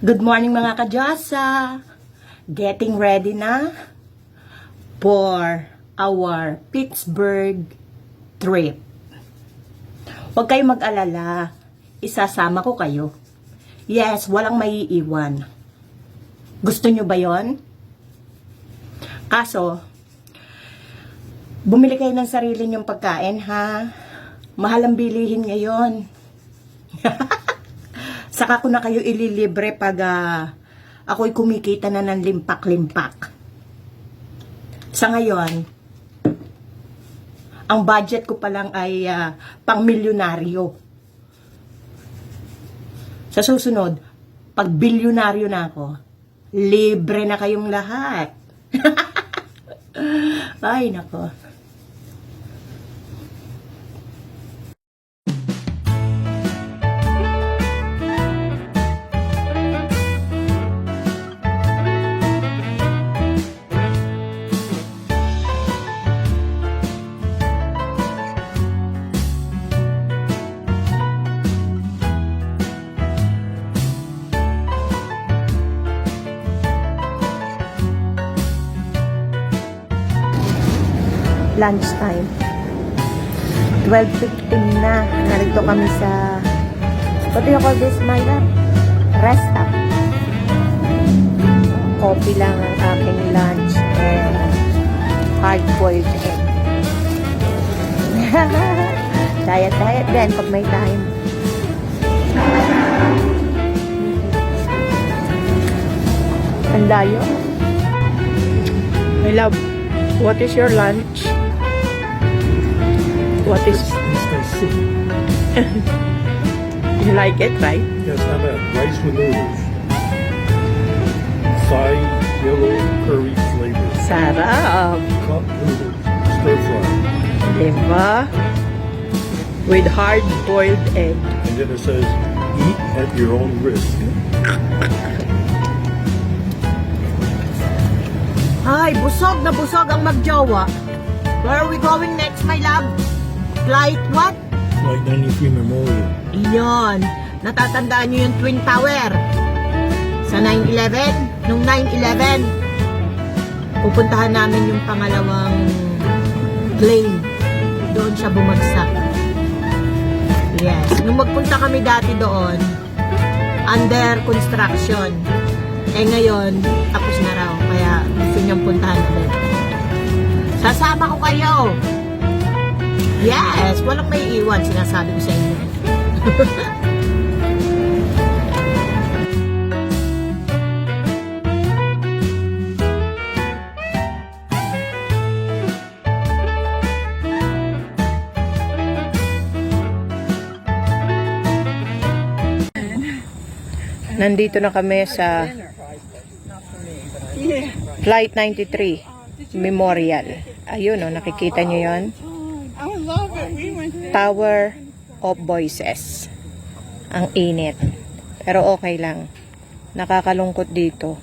Good morning mga kadyasa! Getting ready na for our Pittsburgh trip. Huwag kayong mag-alala, isasama ko kayo. Yes, walang maiiwan. Gusto nyo ba yon? Kaso, bumili kayo ng sarili nyong pagkain ha. Mahal ang bilihin ngayon. Saka ko na kayo ililibre pag ako'y kumikita na ng limpak-limpak. Sa ngayon, ang budget ko pa lang ay pang milyonaryo. Sa susunod, pag bilyonaryo na ako, libre na kayong lahat. Ay, nako. Lunchtime. 12:15 na. Narito kami sa, what do you call this, Myla? Rest stop. Coffee lang ang aking lunch and hard-boiled egg. Diet din pag may time. Ang layo. My love, what is your lunch? What is... You like it, right? Yes, not bad. Rice with noodles. Thai yellow curry flavor. Sarap. Cup noodles. Stir fry. Diba? With hard-boiled egg. And then it says, eat at your own risk. Ay, busog na busog ang magjowa. Where are we going next, my love? Flight what? Flight 93 Memorial. Iyon. Natatandaan nyo yung Twin Tower? Sa 9/11? Nung 9/11, pupuntahan namin yung pangalawang plane. Doon siya bumagsak. Yes. Nung magpunta kami dati doon, under construction. Eh ngayon, tapos na raw. Kaya gusto niyang puntahan ulit. Sasama ko kayo! Yes! Walang may iwan, sinasabi ko sa inyo. Nandito na kami sa Flight 93 Memorial. Ayun o, nakikita nyo yun? Tower of Voices. Ang init. Pero okay lang. Nakakalungkot dito.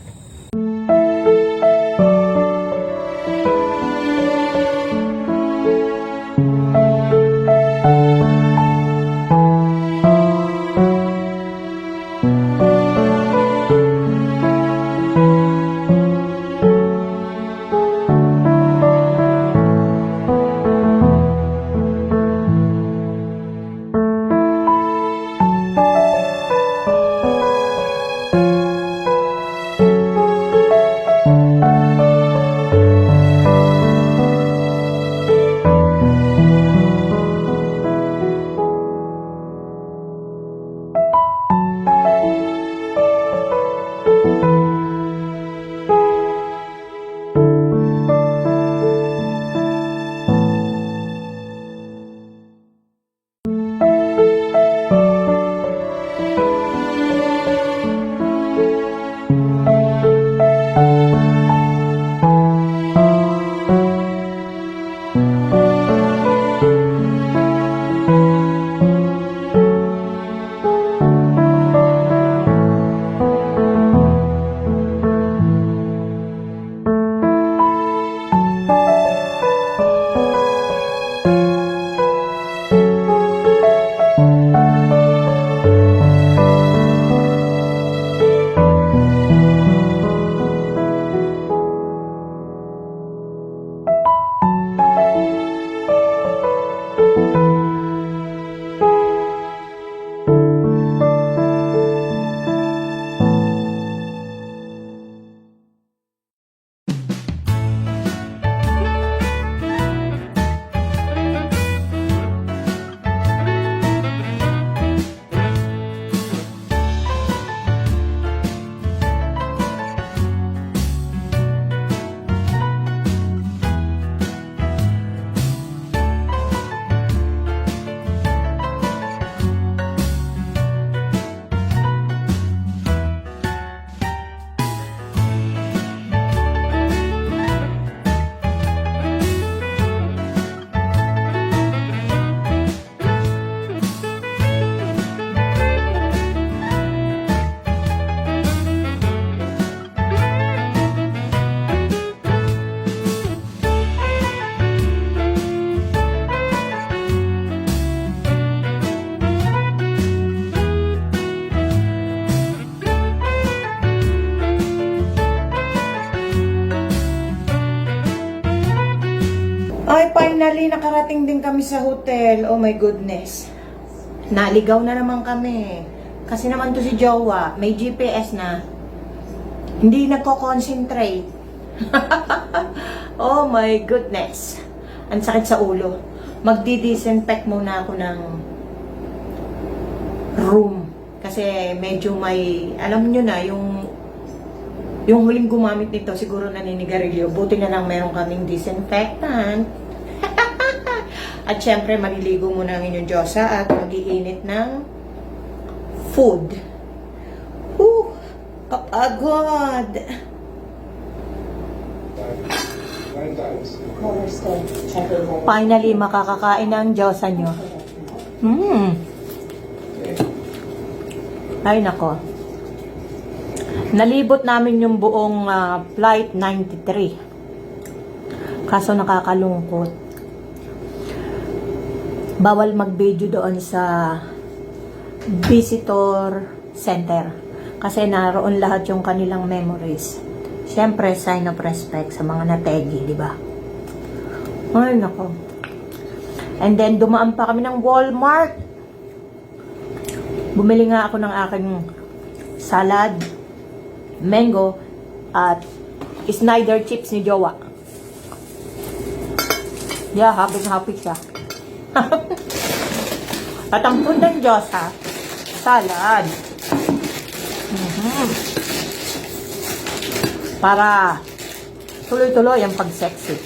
Ay, finally, nakarating din kami sa hotel. Oh my goodness. Naligaw na naman kami. Kasi naman to si Jowa, may GPS na. Hindi nagko-concentrate. Oh my goodness. Ang sakit sa ulo. Magdi-disinfect muna ako ng room. Kasi medyo may, alam nyo na, yung huling gumamit nito, siguro naninigarilyo. Buti na lang meron kaming disinfectant. At syempre, maliligo muna ang inyong Diyosa at mag-iinit ng food. Kapagod! Finally, makakakain ng Diyosa nyo. Ay, nako. Nalibot namin yung buong flight 93. Kaso nakakalungkot. Bawal mag-video doon sa visitor center. Kasi naroon lahat yung kanilang memories. Siyempre, sign of respect sa mga nategi, di ba? Ay, nako. And then, dumaan pa kami ng Walmart. Bumili nga ako ng aking salad, mango, at Snyder chips ni Jowa. Yeah, happy siya. At ang food ng Diyosa, salad. Para tuloy-tuloy ang pag-sexy.